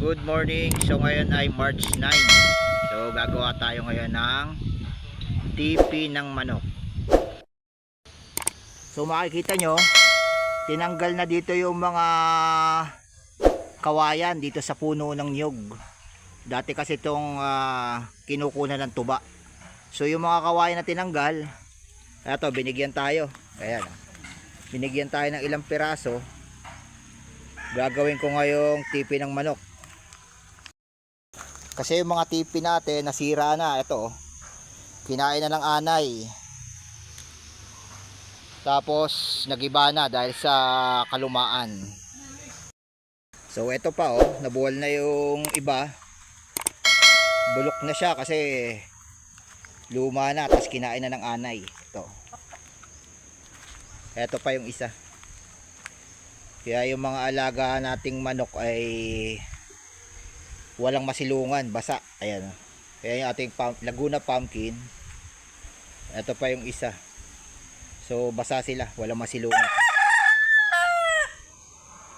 Good morning. So ngayon ay March 9. So gagawa tayo ngayon ng tipi ng manok. So makikita nyo, tinanggal na dito yung mga kawayan dito sa puno ng niyog. Dati kasi itong kinukunan ng tuba. So yung mga kawayan na tinanggal, eto binigyan tayo. Ayan, binigyan tayo ng ilang piraso. Gagawin ko ngayong tipi ng manok. Kasi yung mga tipi natin nasira na. Ito, kinain na ng anay. Tapos nagiba na dahil sa kalumaan. So ito pa nabuwal na yung iba. Bulok na siya kasi luma na, tapos kinain na ng anay. Ito pa yung isa. Kaya yung mga alaga nating manok ay walang masilungan, basa. Ayan. Kaya yung ating Laguna pumpkin, ito pa yung isa. So basa sila, walang masilungan.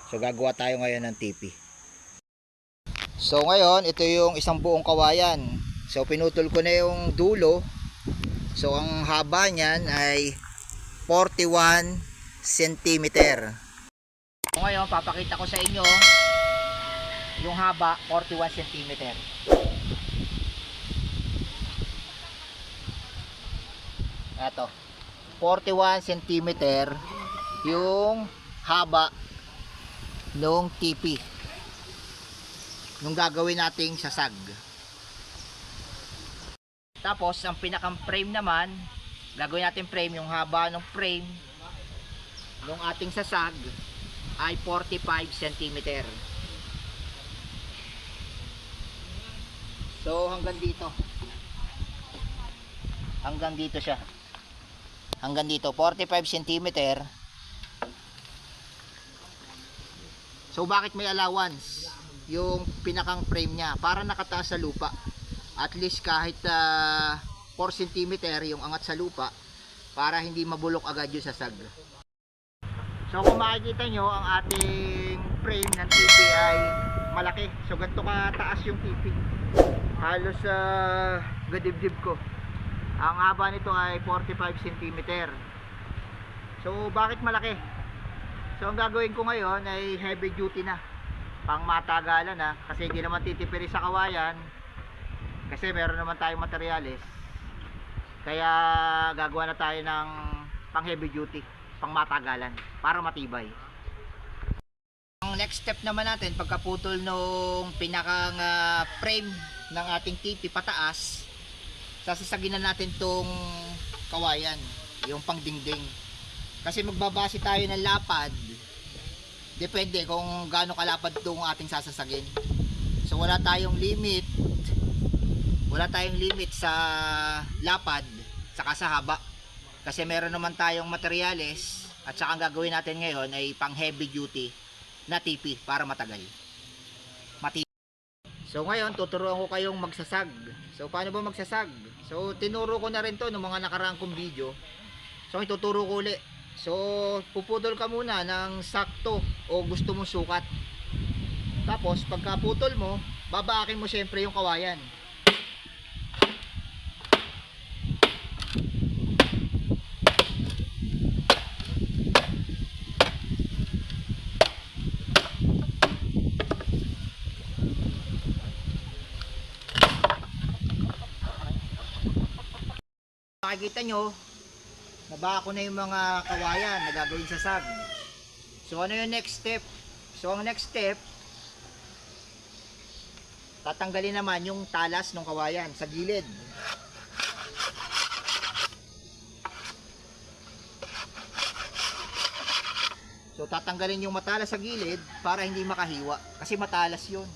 So gagawa tayo ngayon ng tipi. So ngayon, ito yung isang buong kawayan. So pinutol ko na yung dulo. So ang haba niyan ay 41 cm. So ngayon, papakita ko sa inyo yung haba, 41 cm. Ito, 41 cm yung haba nung tipi nung gagawin nating sasag. Tapos ang pinakang frame naman, gagawin natin frame, yung haba ng frame nung ating sasag ay 45 cm. So hanggang dito. Hanggang dito siya. Hanggang dito 45 cm. So bakit may allowance yung pinakang frame niya? Para nakataas sa lupa. At least kahit 4 cm yung angat sa lupa, para hindi mabulok agad yung sasag. So kung makikita nyo, ang ating frame ng tipi ay malaki. So ganito kataas yung tipi. Halos gadibdib ko. Ang haba nito ay 45 cm. So bakit malaki? So ang gagawin ko ngayon ay heavy duty na, pang matagalan na, kasi hindi naman titipiri sa kawayan, kasi meron naman tayong materyales. Kaya gagawa na tayo ng pang heavy duty, pang matagalan, para matibay. Ang next step naman natin, pagkaputol nung pinakang frame ng ating tipi pataas, sasasagin na natin tong kawayan, yung pangdingding. Kasi magbabase tayo ng lapad, depende kung gaano kalapad itong ating sasasagin. So wala tayong limit sa lapad saka sa haba, kasi meron naman tayong materyales. At saka ang gagawin natin ngayon ay pang heavy duty na tipi para matagal. So ngayon tuturuan ko kayong magsasag. So paano ba magsasag? So tinuro ko na rin to ng mga nakaraang kong video. So ituturo ko ulit. So puputol ka muna ng sakto o gusto mong sukat. Tapos pagkaputol mo, babaakin mo syempre yung kawayan. Makikita nyo, nabaka ko na yung mga kawayan na gagawin sa sag. So ano yung next step? So ang next step, tatanggalin naman yung talas ng kawayan sa gilid. So tatanggalin yung matalas sa gilid para hindi makahiwa, kasi matalas yun.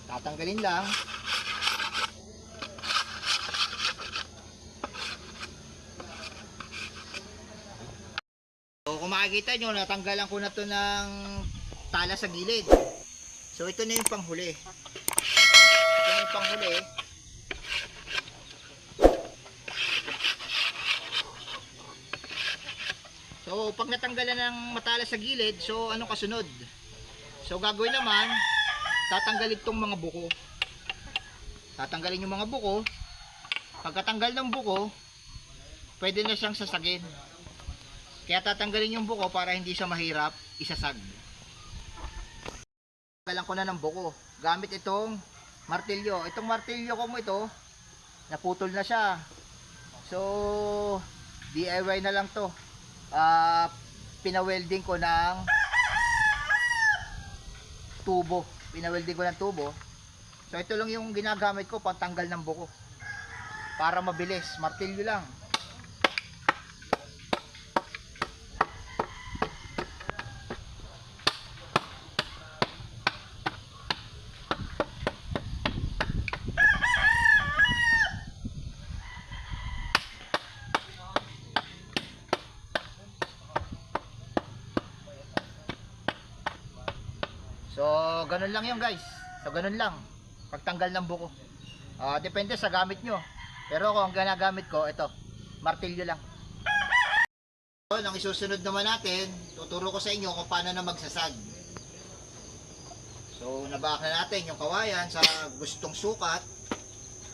Tatanggalin lang. So kung makikita nyo, natanggalan ko na to ng tala sa gilid. So ito na yung panghuli. Ito na yung panghuli. So pag natanggalan ng matala sa gilid, so anong kasunod? So gagawin naman, tatanggalin tong mga buko. Tatanggalin yung mga buko. Pagkatanggal ng buko, pwede na siyang sasagin. Kaya tatanggalin yung buko para hindi siya mahirap isasag. Tanggalan ko na ng buko gamit itong martilyo. Itong martilyo ko mo ito, naputol na siya. So DIY na lang to. Pinawelding ko ng tubo. So ito lang yung ginagamit ko pagtanggal ng buko. Para mabilis, martilyo lang. So, ganun lang yun guys. So, ganun lang. Pagtanggal ng buko. Depende sa gamit nyo. Pero ako, ang ginagamit ko, ito. Martilyo lang. So, ang isusunod naman natin, tuturo ko sa inyo kung paano na magsasag. So, nabak na natin yung kawayan sa gustong sukat.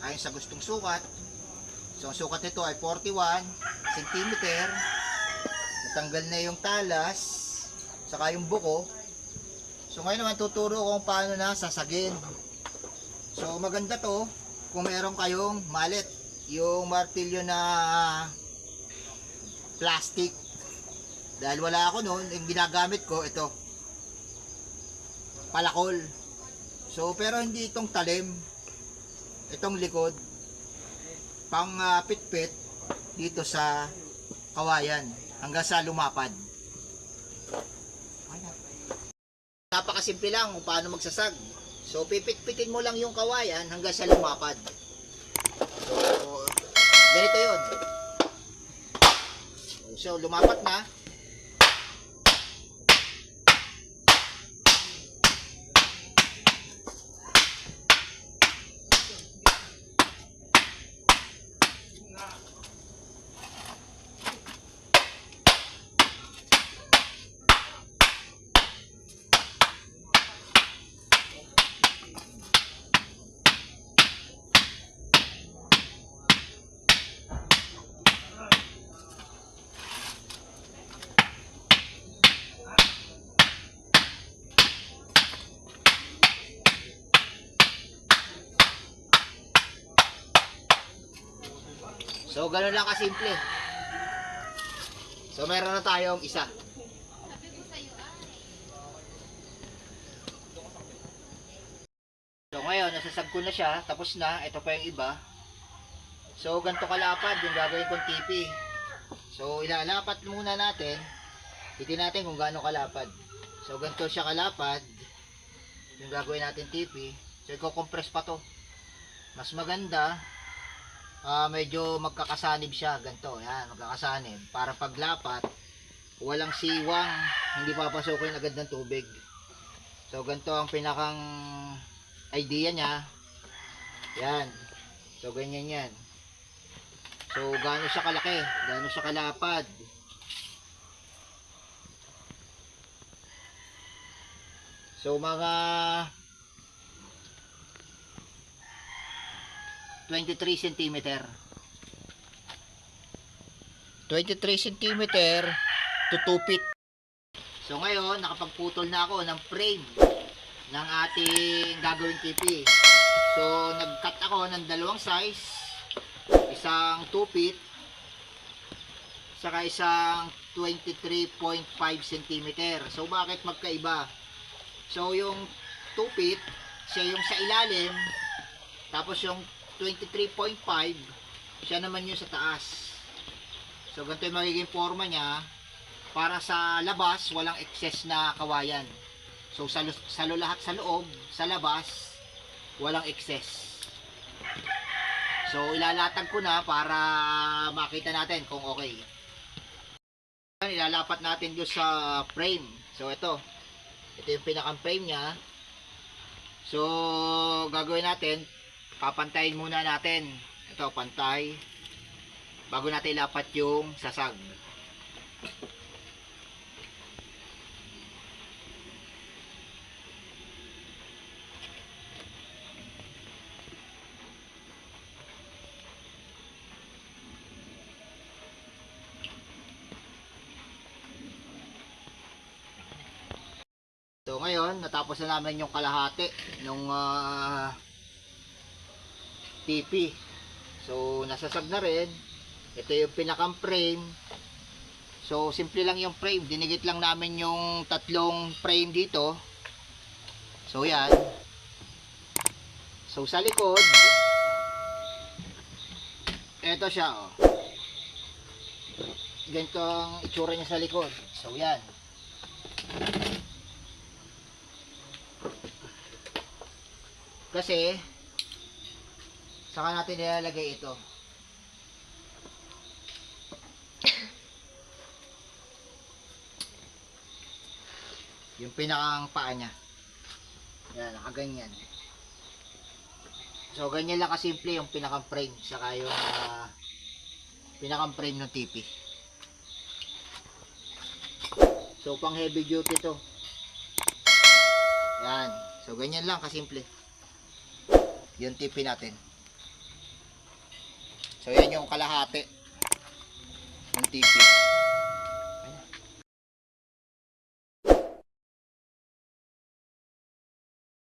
Ayon sa gustong sukat. So, ang sukat nito ay 41 cm. Natanggal na yung talas. Saka yung buko. So ngayon naman tuturo ko kung paano na sasagin. So maganda to kung meron kayong mallet, yung martilyo na plastic. Dahil wala ako noon, yung ginagamit ko ito. Palakol. So pero hindi itong talim. Itong likod. Pang pitpit dito sa kawayan hanggang sa lumapad. Napakasimple lang kung paano magsasag. So pipit-pitin mo lang yung kawayan hanggang sa lumapad. So ganito yun. So lumapat na. So, gano'n lang kasimple. So, meron na tayong isa. So, ngayon, nasasag ko na siya. Tapos na. Ito pa yung iba. So, ganito kalapad yung gagawin kong tipi. So, ilalapat muna natin. Titin natin kung gaano kalapad. So, ganito siya kalapad yung gagawin natin tipi. So, i-compress pa to. Mas maganda medyo magkakasanib siya, ganito, yan, magkakasanib para paglapat walang siwang, hindi papasokin agad ng tubig. So ganito ang pinakang idea niya, yan. So ganyan yan. So gaano siya kalaki, gaano siya kalapad. So mga 23 cm. 23 cm to 2 feet. So ngayon, nakapagputol na ako ng frame ng ating gagawing tipi. So nag-cut ako ng dalawang size. Isang 2 feet saka isang 23.5 cm. So bakit magkaiba? So yung 2 feet, siya yung sa ilalim, tapos yung 23.5 siya naman yung sa taas. So ganito yung magiging forma niya para sa labas walang excess na kawayan. So sa lahat sa loob, sa labas walang excess. So ilalatag ko na para makita natin kung okay. Ilalapat natin doon sa frame. So ito yung pinakang frame niya. So gagawin natin, papantayin muna natin. Ito, pantay. Bago natin ilapat yung sasag. So ngayon, natapos na namin yung kalahati nung TP. So nasasag na rin. Ito yung pinakang frame. So simple lang yung frame. Dinigit lang namin yung tatlong frame dito. So yan. So sa likod, ito siya, oh. Ganito ang itsura niya sa likod. So yan. Kasi saka natin nilalagay ito. Yung pinakang paa niya. Yan, nakaganyan. So ganyan lang kasimple yung pinakang frame saka yung pinakang frame ng TP. So pang heavy duty to. Yan. So ganyan lang kasimple yung TP natin. So yan yung kalahati ng TP.